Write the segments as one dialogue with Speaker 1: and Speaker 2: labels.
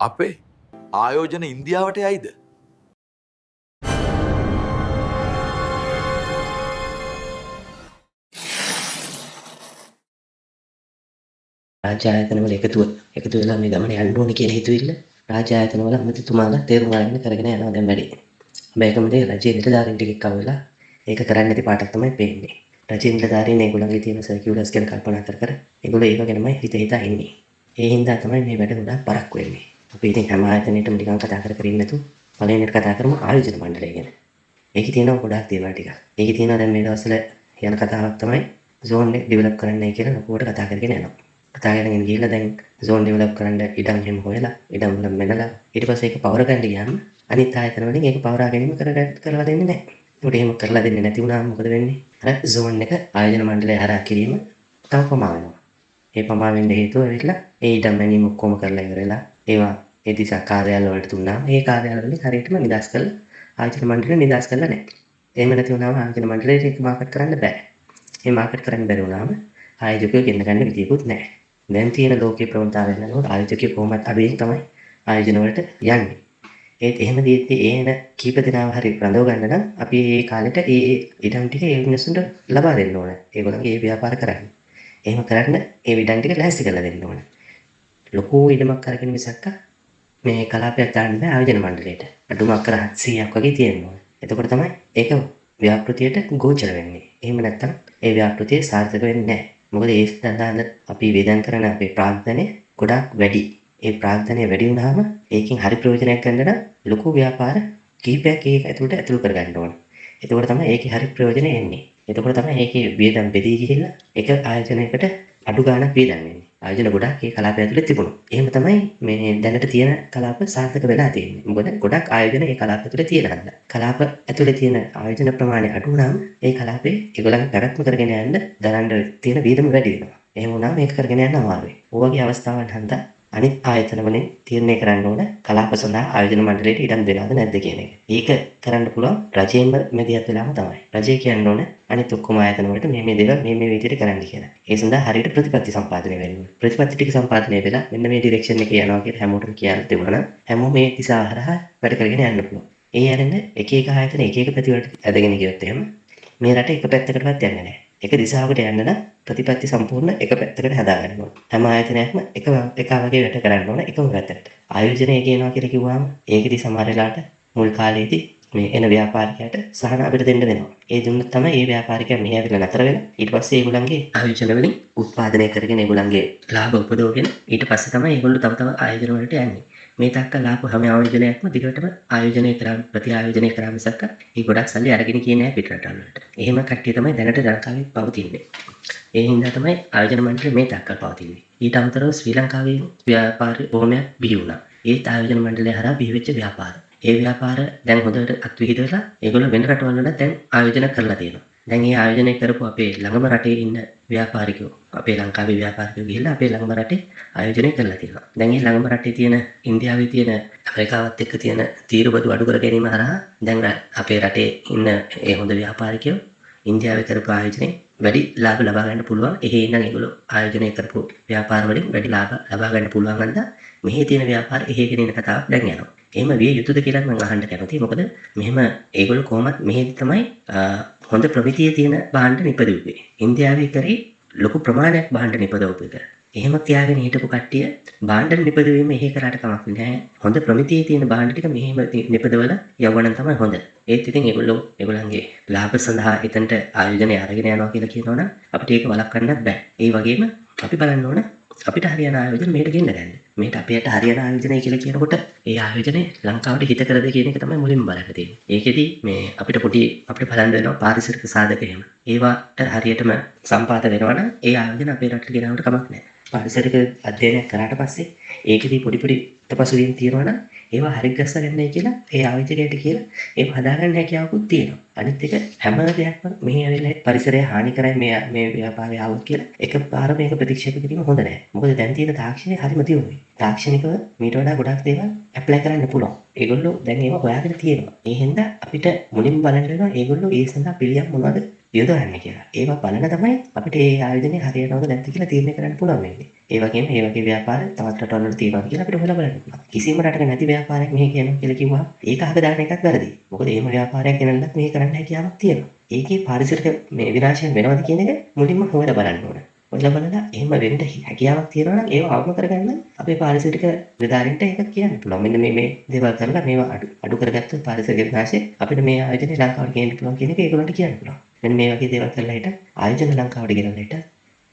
Speaker 1: අපේ ආයෝජන ඉන්දියාවට යයිද?
Speaker 2: රාජ්‍ය ආයතනවල එකතු වෙලා මේ ගමන යන්න ඕනේ කියලා හිතුවිල්ල රාජ්‍ය ආයතනවල අමතිතුමාලා තේරුම් අරගෙන කරගෙන යනවා දැන් වැඩි. හැබැයි ඒකම දේ රජයේ නිලධාරීන් ටිකෙක් අවුලා ඒක කරන්නේ නැති පාටක් තමයි පේන්නේ. රජයේ නිලධාරීන් ඒගොල්ලන්ගේ තියෙන සර්කියුලර්ස් ගැන කල්පනා කර ඒගොල්ලෝ ඒක ගැනමයි හිතා ඉන්නේ. ඒ හින්දා තමයි මේ වැඩ ගොඩක් පරක්කු වෙන්නේ. අපි ඉතින් හැම ආයතනෙටම නිකන් කතා කර ඉන්නේ නැතු පළවෙනිට කතා කරමු ආයෝජන මණ්ඩලය ගැන. ඒකේ තියෙනවා ගොඩාක් දේවල් ටිකක්. ඒකේ තියෙනවා දැන් මේ දවස්වල යන කතාවක් තමයි zone එක ඩෙවලොප් කරන්නයි කියලා ලොකුවට කතා කරගෙන යනවා. කතා කරගෙන ගිහලා දැන් zone ඩෙවලොප් කරන්න ඉඩම් එහෙම හොයලා ඉඩම් වල මෙන්නලා ඊට පස්සේ ඒක පවර ගන්න ගියාම අනිත් ආයතන වලින් ඒක පවරා ගැනීම කරලා දෙන්නේ නැහැ. ඒකට එහෙම කරලා දෙන්නේ නැති වුණාම මොකද වෙන්නේ? අර zone එක ආයෝජන මණ්ඩලය හරහා කිරීම තව පමා වෙනවා. ඒ පමා වෙන්න හේතුව ඇවිල්ලා ඒ ඉඩම් ගැනීම ඔක්කොම කරලා ඉවරලා ඒවා ඒ දිසා කාර්යාලය වලට දුන්නාම ඒ කාර්යාලය වලින් හරියටම නිදාස් කරලා ආයෝජන මණ්ඩලය නිදාස් කරලා නැහැ. එහෙම නැති වුණාම ආයෝජන මණ්ඩලයට ඒක මාකට් කරන්න බෑ. ඒ මාකට් කරන්න බැරි වුණාම ආයෝජකයෝ ගෙන්න ගන්න විදියකුත් නැහැ. දැන් තියෙන ලෝකේ ප්‍රවණතාවය වෙනකොට ආයෝජකයෝ කොහොමද අඩුවෙන් තමයි ආයෝජන වලට යන්නේ. ඒත් එහෙම දීත්ටි ඒන කීප දෙනාව හරි රඳව ගන්න නම් අපි මේ කාලෙට ඒ ඉඩම් ටික ඒ මිනිස්සුන්ට ලබා දෙන්න ඕන. ඒගොල්ලන්ගේ ඒ ව්‍යාපාර කරන්න. එහෙම කරන්න ඒ ඉඩම් ටික ලෑස්ති කරලා දෙන්න ඕන. ලොකු ඉඩමක් අරගෙන මිසක්ක මේ කලාපයක් දාන්න බෑ ආයෝජන මණ්ඩලයට. අඩුම අක්කර 700ක් වගේ තියෙන්න ඕන. එතකොට තමයි ඒක ව්‍යාපෘතියට ගෝචර වෙන්නේ. එහෙම නැත්නම් ඒ ව්‍යාපෘතිය සාර්ථක වෙන්නේ නැහැ. මොකද ඒ සඳහා අපි වේදන් කරන අපේ ප්‍රාර්ථනය ගොඩක් වැඩි. ඒ ප්‍රාර්ථනය වැඩි වුණාම ඒකෙන් හරි ප්‍රයෝජනයක් ගන්න නම් ලොකු ව්‍යාපාර කීපයක් ඒක ඇතුළට කර ගන්න ඕන. එතකොට තමයි ඒකේ හරි ප්‍රයෝජනය එන්නේ. එතකොට තමයි ඒකේ වේදන් බෙදී ගිහිල්ලා එක ආයතනයකට අඩු ගාණක් වේදන් වෙන්නේ. ආයතන ගොඩක් ඒ කලාපය ඇතුළේ තිබුණා. එහෙම තමයි මේ දැනට තියෙන කලාප සාර්ථක වෙලා තියෙන්නේ. මොකද ගොඩක් ආයතන ඒ කලාප ඇතුළේ තියෙන හන්ද. කලාප ඇතුළේ තියෙන ආයතන ප්‍රමාණය අඩු වුණාම ඒ කලාපේ ඒගොල්ලන් පැවැත්ම කරගෙන යන්න දරන්න තියෙන වේදම වැඩි වෙනවා. එහෙම වුණාම මේක කරගෙන යන්න අමාරුයි. ඔයගේ අවස්ථාවන් හන්දා අනිත් ආයතන වලින් තීරණය කරන්න ඕන කලාප සඳහා ආයෝජන මණ්ඩලයට ඉඩම් දෙනවද නැද්ද කියන එක. ඒක කරන්න පුළුවන් රජයෙන්ම මැදිහත් වෙලාම තමයි. රජය කියන්න ඕන අනිත් ඔක්කොම ආයතන වලට මේ දේවල් මේ විදිහට කරන්න කියලා. ඒ සඳහා හරියට ප්‍රතිපත්ති සම්පාදනය වෙන්න ඕන. ප්‍රතිපත්ති ටික සම්පාදනය වෙලා මෙන්න මේ ඩිරෙක්ෂන් එකේ යනවා කියලා හැමෝටම කියන්න තිබුණා නම් හැමෝම මේ දිශාව හරහා වැඩ කරගෙන යන්න පුළුවන්. ඒ ඇරෙන්න එක එක ආයතන එක එක පැතිවලට ඇදගෙන ගියොත් එහෙම මේ රට එක පැත්තකටවත් යන්නේ නැහැ. එක දිශාවකට යන්න නම් ප්‍රතිපත්ති සම්පූර්ණ එක පැත්තකට හදාගන්න ඕන. හැම ආයතනයක්ම එක වගේ වැඩ කරන්න ඕන එකම පැත්තකට. ආයෝජනය කියනවා කියලා කිව්වම ඒකෙදි සමහර වෙලාවට මුල් කාලේදී මේ එන ව්‍යාපාරිකයට සහන අපිට දෙන්න වෙනවා. ඒ දුන්නොත් තමයි මේ ව්‍යාපාරිකයා මෙහි ඇවිල්ලා නතර වෙලා ඊට පස්සේ ඒගොල්ලන්ගේ ආයෝජන වලින් උත්පාදනය කරගෙන ඒගොල්ලන්ගේ ලාභ උපදවගෙන ඊට පස්සේ තමයි ඒගොල්ලෝ තව ආයෝජන වලට යන්නේ. මේ තාක්කල් ආපු හැම ආයෝජනයක්ම දිගටම ආයෝජනය කරා ප්‍රති ආයෝජනය කරා මිසක් ඒ ගොඩක් සල්ලි අරගෙන කියන්නේ නැහැ පිටරටවල් වලට. එහෙම කට්ටිය තමයි දැනට ලංකාවේ පවතින්නේ. ඒ හින්දා තමයි ආයෝජන මණ්ඩලය මේ තාක්කල් පවතින්නේ. ඊට අමතරව ශ්‍රී ලංකාවේ ව්‍යාපාර බොහොමයක් බිහි වුණා. ඒත් ආයෝජන මණ්ඩලය හරහා බිහි වෙච්ච ව්‍යාපාර. ඒ ව්‍යාපාර දැන් හොඳට අත්විහිද වෙලා ඒගොල්ලෝ වෙන රටවල් වල දැන් ආයෝජන කරලා තියෙනවා. දැන් මේ ආයෝජනය කරපු අපේ ළඟම රටේ ඉන්න ව්‍යාපාරිකයෝ අපේ ලංකාවේ ව්‍යාපාරිකයෝ ගිහිල්ලා අපේ ළඟම රටේ ආයෝජනය කරලා තියෙනවා. දැන් මේ ළඟම රටේ තියෙන ඉන්දියාවේ තියෙන ඇමරිකාවත් එක්ක තියෙන තීරුබදු අඩු කර ගැනීම හරහා දැන් අපේ රටේ ඉන්න ඒ හොඳ ව්‍යාපාරිකයෝ ඉන්දියාවේ කරපු ආයෝජනයේ වැඩි ලාභ ලබා ගන්න පුළුවන්. එහෙ ඉඳන් ඒගොල්ලෝ ආයෝජනය කරපු ව්‍යාපාර වලින් වැඩි ලාභ ලබා ගන්න පුළුවන් හන්ද මෙහි තියෙන ව්‍යාපාර එහෙ ගෙන යන කතාවක් දැන් යනවා. එහෙම විය යුතුද කියලා මම අහන්න කැමතියි. මොකද මෙහෙම ඒගොල්ලෝ කොහොමත් මෙහෙදි තමයි හොඳ ප්‍රමිතිය තියෙන භාණ්ඩ නිපදවුවේ. ඉන්දියාවේ කරේ ලොකු ප්‍රමාණයක් භාණ්ඩ නිපදවපු එක. එහෙම තියාගෙන හිටපු කට්ටිය භාණ්ඩ නිපදවීම එහෙ කරාට කමක් නැහැ. හොඳ ප්‍රමිතියේ තියෙන භාණ්ඩ ටික මෙහෙම නිපදවලා යවවනම් තමයි හොඳ. ඒත් ඉතින් ඒගොල්ලන්ගේ ලාභ සඳහා එතනට ආයෝජනය අරගෙන යනවා කියලා කියනවනම් අපිට ඒක වළක්වන්නත් බෑ. ඒ වගේම අපි බලන්න ඕන අපිට හරියන ආයෝජන මෙහෙට ගෙන්න ගන්න. මේකට අපේට හරියන ආයෝජනය කියලා කියනකොට ඒ ආයෝජනේ ලංකාවට හිත කරද කියන එක තමයි මුලින්ම බලන්න තියෙන්නේ. ඒකෙදි මේ අපිට බලන්න වෙනවා පාරිසරික සාධක එහෙම. ඒවට හරියටම සම්පාත වෙනවා නම් ඒ ආයෝජන අපේ රටට ගෙනාවට කමක් නැහැ. පාරිසරික අධ්‍යයනයක් කරාට පස්සේ ඒකෙදි පොඩි තපසුවීම් තියෙනවා නම් ඒවා හරි ගස්ස ගන්නයි කියලා ඒ ආයෝජකයට කියලා ඒව හදාගන්න හැකියාවකුත් තියෙනවා. අනිත් එක හැම දෙයක්ම මෙහි ඇවිල්ලා පරිසරය හානි කරයි මේ ව්‍යාපාරය ආවොත් කියලා එකපාර මේක ප්‍රතික්ෂේප කිරීම හොඳ නැහැ. මොකද දැන් තියෙන තාක්ෂණය හරිම දියුණුයි. තාක්ෂණිකව මීට වඩා ගොඩක් දේවල් ඇප්ලයි කරන්න පුළුවන්. ඒගොල්ලෝ දැන් ඒවා හොයාගෙන තියෙනවා. ඒ හින්දා අපිට මුලින්ම බලන්න වෙනවා ඒගොල්ලෝ ඒ සඳහා පිළියම් මොනවද යොදවන්නේ කියලා. ඒවා බලලා තමයි අපිට ඒ ආයෝජනය හරියනවද නැද්ද කියලා තීරණය කරන්න පුළුවන් වෙන්නේ. ඒ වගේම ඒ වගේ ව්‍යාපාර තවත් රටවල් වල තියෙනවද කියලා අපිට හොයලා බලන්න පුළුවන්. කිසිම රටක නැති ව්‍යාපාරයක් මෙහි කියනවා කියලා කිව්වම ඒක අහක දාන එකත් වැරදි. මොකද එහෙම ව්‍යාපාරයක් ගෙනල්ලත් මෙහි කරන්න හැකියාවක් තියෙනවා. ඒකේ පාරිසරික මේ විනාශයක් වෙනවද කියන එක මුලින්ම හොයලා බලන්න ඕන. හොයලා බලලා එහෙම වෙන්න හැකියාවක් තියෙනවා නම් ඒව අවම කරගන්න අපේ පාරිසරික නිලධාරීන්ට ඒක කියන්න පුළුවන්. මෙන්න මේ දේවල් කරලා මේවා අඩු කරගත්තොත් පාරිසරික විනාශය අපිට මේ ආයෝජනේ ලංකාවට ගේන්න පුළුවන් කියන එක ඒගොල්ලන්ට කියන්න පුළුවන්. මෙන්න මේ වගේ දේවල් කරලා හිට ආයෝජන ලංකාවට ගෙනල්ලා හිට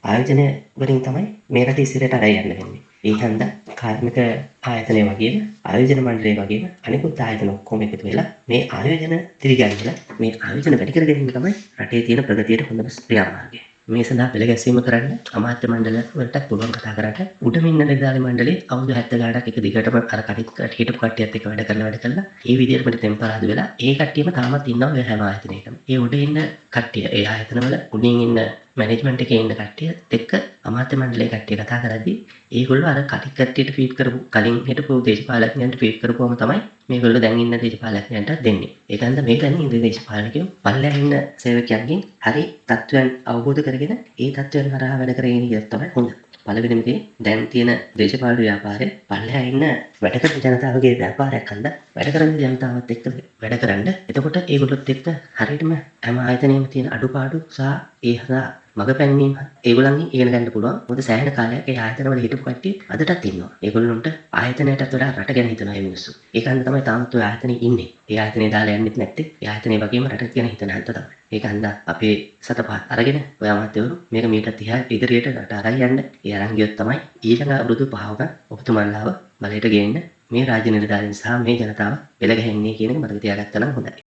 Speaker 2: ආයෝජන වලින් තමයි මේ රට ඉස්සරහට අරන් යන්න වෙන්නේ. ඒ හන්දා කාර්මික ආයතනය වගේම ආයෝජන මණ්ඩලය වගේම අනිකුත් ආයතන ඔක්කොම එකතු වෙලා මේ ආයෝජන දිරිගැන්වලා මේ ආයෝජන වැඩි කර ගැනීම තමයි රටේ තියෙන ප්‍රගතියට හොඳම ක්‍රියාමාර්ගය. මේ සඳහා පෙළ ගැස්වීම කරන්න අමාත්‍ය මණ්ඩල වලටත් පුළුවන් කතා කරාට උඩම ඉන්න නිලධාරි මණ්ඩලේ අවුරුදු 70 ගාණක් එක දිගටම අර හිටපු කට්ටියත් එක්ක වැඩ කරලා ඒ විදිහටම ටෙම්පරාදු වෙලා ඒ කට්ටියම තාමත් ඉන්නවා ඔය හැම ආයතනයකම. ඒ උඩ ඉන්න කට්ටිය ඒ ආයතනවල උඩින් ඉන්න මැනේජ්මන්ට් එකේ ඉන්න කට්ටියත් එක්ක අමාත්‍ය මණ්ඩලයේ කට්ටිය කතා කරද්දී ඒගොල්ලෝ අර කට්ටියට ෆීඩ් කරපු කලින් හිටපු දේශපාලඥයන්ට ෆීඩ් කරපුවම තමයි මේගොල්ලෝ දැන් ඉන්න දේශපාලඥයන්ට දෙන්නේ. ඒකන්ද මේ දැන් ඉන්න දේශපාලකයෝ පල්ලෙහා ඉන්න සේවකයන්ගෙන් හරි තත්ත්වයන් අවබෝධ කරගෙන ඒ තත්ත්වයන් හරහා වැඩ කරගෙන ගියොත් තමයි හොඳ. පළවෙනිම දේ දැන් තියෙන දේශපාලන ව්‍යාපාරය පල්ලෙහා ඉන්න වැඩ කරන ජනතාවගේ ව්‍යාපාරයක් හන්ද වැඩ කරන ජනතාවත් එක්ක වැඩ කරන්න. එතකොට ඒගොල්ලොත් එක්ක හරියටම හැම ආයතනයකම තියෙන අඩුපාඩු සහ ඒ හරහා මග පැන්වීම ඒගොල්ලන්ගෙන් ඉගෙන ගන්න පුළුවන්. මොකද සෑහෙන කාලයක් ඒ ආයතනවල හිටපු කට්ටිය අදටත් ඉන්නවා. ඒගොල්ලොන්ට ආයතනයටත් වඩා රට ගැන හිතනවා මේ මිනිස්සු. ඒකන්ද තමයි තාමත් ඔය ආයතනේ ඉන්නේ. ඒ ආයතනේ දාලා යන්නෙත් නැත්තේ. ඒ ආයතනේ වගේම රට ගැන හිතන හන්ද තමයි. ඒකන්ද අපේ සතපහත් අරගෙන ඔය අමාත්‍යවරු මේක මීටත් ඉදිරියට රට අරන් යන්න. ඒ අරන් ගියොත් තමයි ඊළඟ අවුරුදු 5ක ඔබතුමන්ලාව බලයට ගේන්න මේ රාජ්‍ය නිලධාරීන් සහ මේ ජනතාව පෙළ ගැහෙන්නේ කියන එක මතක තියාගත්තා නම් හොඳයි.